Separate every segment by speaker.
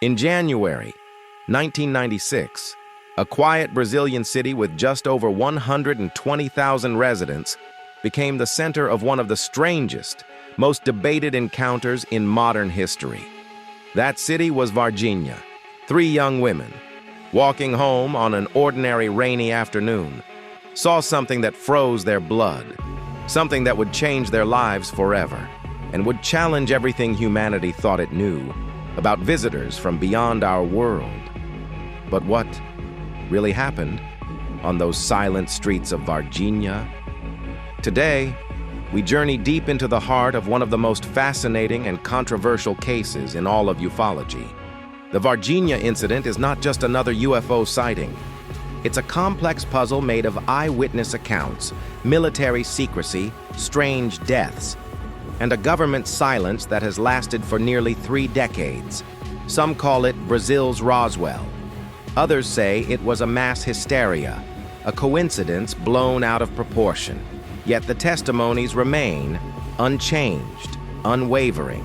Speaker 1: In January 1996, a quiet Brazilian city with just over 120,000 residents became the center of one of the strangest, most debated encounters in modern history. That city was Varginha. Three young women, walking home on an ordinary rainy afternoon, saw something that froze their blood, something that would change their lives forever, and would challenge everything humanity thought it knew about visitors from beyond our world. But what really happened on those silent streets of Varginha? Today, we journey deep into the heart of one of the most fascinating and controversial cases in all of ufology. The Varginha incident is not just another UFO sighting. It's a complex puzzle made of eyewitness accounts, military secrecy, strange deaths, and a government silence that has lasted for nearly 3 decades. Some call it Brazil's Roswell. Others say it was a mass hysteria, a coincidence blown out of proportion. Yet the testimonies remain unchanged, unwavering.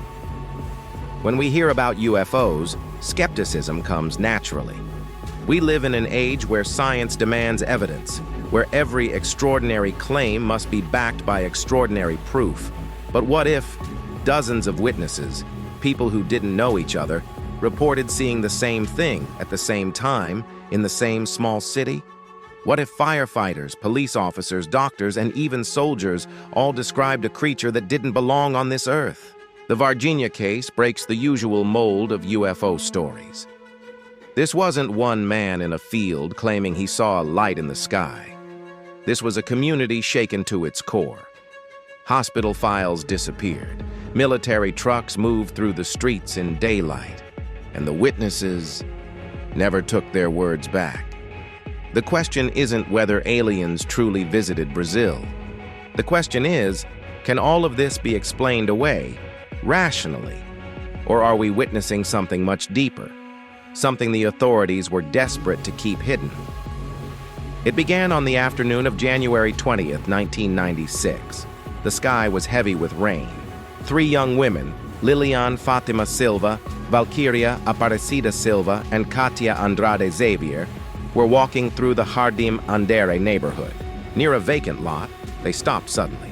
Speaker 1: When we hear about UFOs, skepticism comes naturally. We live in an age where science demands evidence, where every extraordinary claim must be backed by extraordinary proof. But what if dozens of witnesses, people who didn't know each other, reported seeing the same thing at the same time in the same small city? What if firefighters, police officers, doctors, and even soldiers all described a creature that didn't belong on this earth? The Varginha case breaks the usual mold of UFO stories. This wasn't one man in a field claiming he saw a light in the sky. This was a community shaken to its core. Hospital files disappeared. Military trucks moved through the streets in daylight, and the witnesses never took their words back. The question isn't whether aliens truly visited Brazil. The question is, can all of this be explained away rationally? Or are we witnessing something much deeper, something the authorities were desperate to keep hidden? It began on the afternoon of January 20th, 1996. The sky was heavy with rain. 3 young women, Lilian Fatima Silva, Valkyria Aparecida Silva, and Katia Andrade Xavier, were walking through the Jardim Andere neighborhood. Near a vacant lot, they stopped suddenly.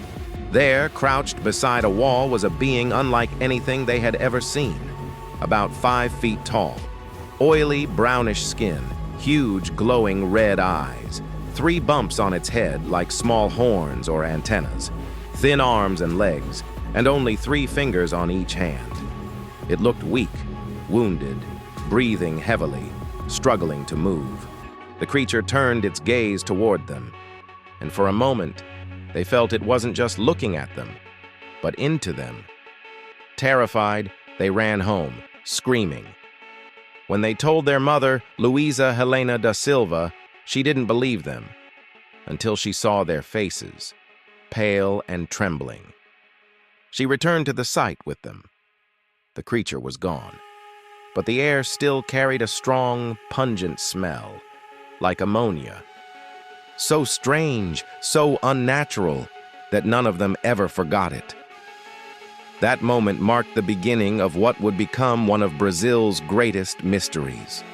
Speaker 1: There, crouched beside a wall, was a being unlike anything they had ever seen. About 5 feet tall, oily brownish skin, huge glowing red eyes, 3 bumps on its head like small horns or antennas, thin arms and legs, and only 3 fingers on each hand. It looked weak, wounded, breathing heavily, struggling to move. The creature turned its gaze toward them, and for a moment, they felt it wasn't just looking at them, but into them. Terrified, they ran home, screaming. When they told their mother, Luisa Helena da Silva, she didn't believe them, until she saw their faces, pale and trembling. She returned to the site with them. The creature was gone, but the air still carried a strong, pungent smell, like ammonia. So strange, so unnatural, that none of them ever forgot it. That moment marked the beginning of what would become one of Brazil's greatest mysteries.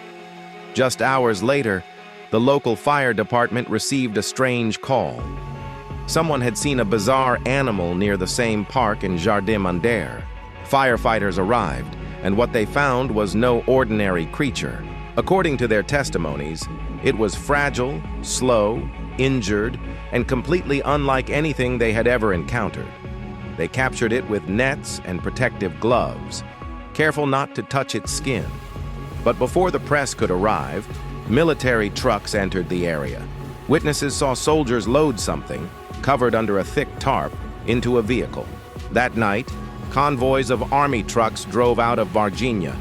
Speaker 1: Just hours later, the local fire department received a strange call. Someone had seen a bizarre animal near the same park in Jardim Andere. Firefighters arrived, and what they found was no ordinary creature. According to their testimonies, it was fragile, slow, injured, and completely unlike anything they had ever encountered. They captured it with nets and protective gloves, careful not to touch its skin. But before the press could arrive, military trucks entered the area. Witnesses saw soldiers load something, covered under a thick tarp, into a vehicle. That night, convoys of army trucks drove out of Varginha,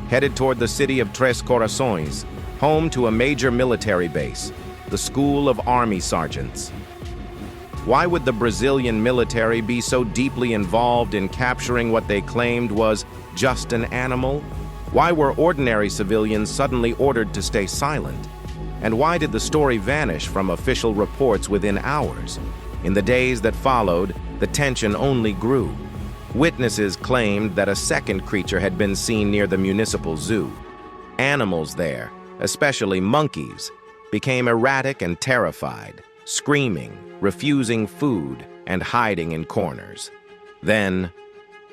Speaker 1: headed toward the city of Três Corações, home to a major military base, the School of Army Sergeants. Why would the Brazilian military be so deeply involved in capturing what they claimed was just an animal? Why were ordinary civilians suddenly ordered to stay silent? And why did the story vanish from official reports within hours? In the days that followed, the tension only grew. Witnesses claimed that a second creature had been seen near the municipal zoo. Animals there, especially monkeys, became erratic and terrified, screaming, refusing food, and hiding in corners. Then,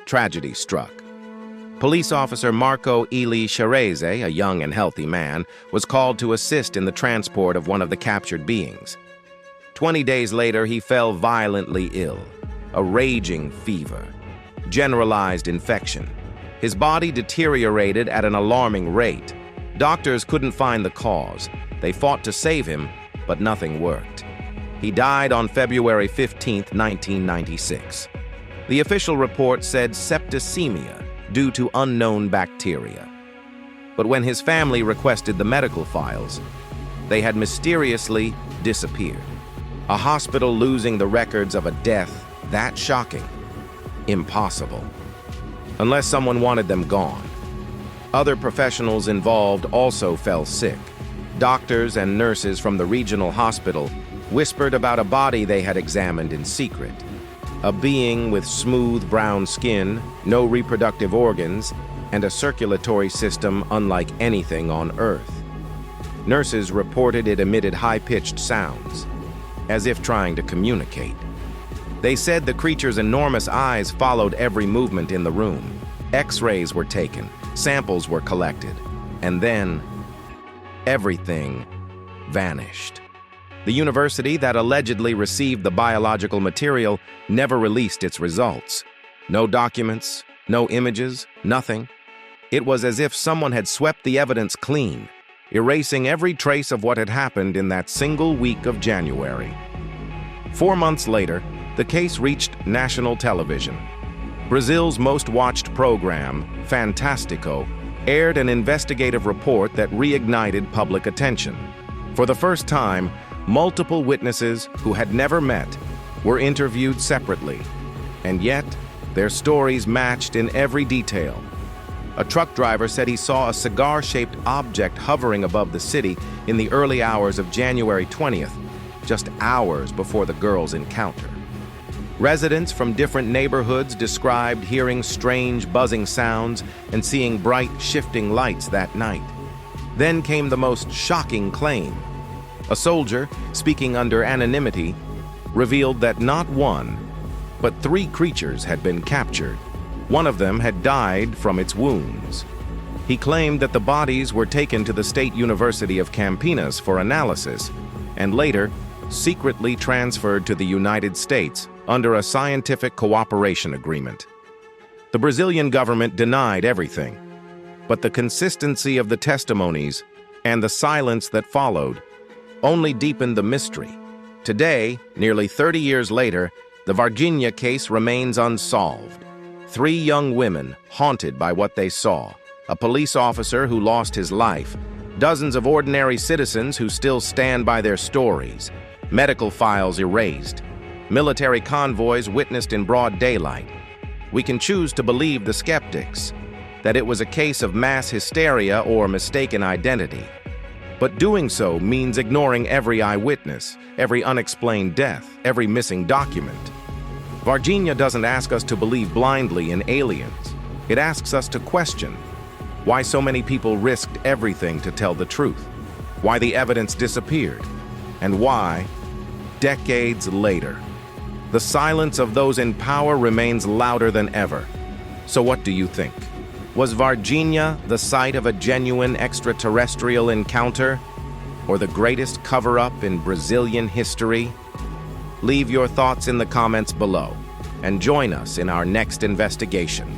Speaker 1: tragedy struck. Police officer Marco Eli Shareze, a young and healthy man, was called to assist in the transport of one of the captured beings. 20 days later, he fell violently ill, a raging fever, generalized infection. His body deteriorated at an alarming rate. Doctors couldn't find the cause. They fought to save him, but nothing worked. He died on February 15, 1996. The official report said septicemia due to unknown bacteria. But when his family requested the medical files, they had mysteriously disappeared. A hospital losing the records of a death that shocking? Impossible. Unless someone wanted them gone. Other professionals involved also fell sick. Doctors and nurses from the regional hospital whispered about a body they had examined in secret. A being with smooth brown skin, no reproductive organs, and a circulatory system unlike anything on Earth. Nurses reported it emitted high-pitched sounds, as if trying to communicate. They said the creature's enormous eyes followed every movement in the room. X-rays were taken, samples were collected, and then everything vanished. The university that allegedly received the biological material never released its results. No documents, no images, nothing. It was as if someone had swept the evidence clean, erasing every trace of what had happened in that single week of January. 4 months later, the case reached national television. Brazil's most watched program, Fantástico, aired an investigative report that reignited public attention. For the first time, multiple witnesses who had never met were interviewed separately, and yet their stories matched in every detail. A truck driver said he saw a cigar-shaped object hovering above the city in the early hours of January 20th, just hours before the girls' encounter. Residents from different neighborhoods described hearing strange buzzing sounds and seeing bright shifting lights that night. Then came the most shocking claim. A soldier, speaking under anonymity, revealed that not one, but 3 creatures had been captured. One of them had died from its wounds. He claimed that the bodies were taken to the State University of Campinas for analysis, and later secretly transferred to the United States under a scientific cooperation agreement. The Brazilian government denied everything, but the consistency of the testimonies and the silence that followed only deepened the mystery. Today, nearly 30 years later, the Varginha case remains unsolved. 3 young women haunted by what they saw, a police officer who lost his life, dozens of ordinary citizens who still stand by their stories, medical files erased, military convoys witnessed in broad daylight. We can choose to believe the skeptics, that it was a case of mass hysteria or mistaken identity. But doing so means ignoring every eyewitness, every unexplained death, every missing document. Varginha doesn't ask us to believe blindly in aliens. It asks us to question why so many people risked everything to tell the truth, why the evidence disappeared, and why, decades later, the silence of those in power remains louder than ever. So what do you think? Was Varginha the site of a genuine extraterrestrial encounter, or the greatest cover-up in Brazilian history? Leave your thoughts in the comments below, and join us in our next investigation,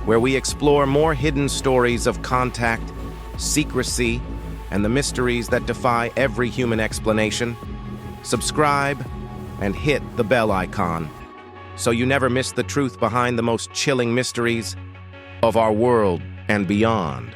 Speaker 1: where we explore more hidden stories of contact, secrecy, and the mysteries that defy every human explanation. Subscribe and hit the bell icon so you never miss the truth behind the most chilling mysteries of our world and beyond.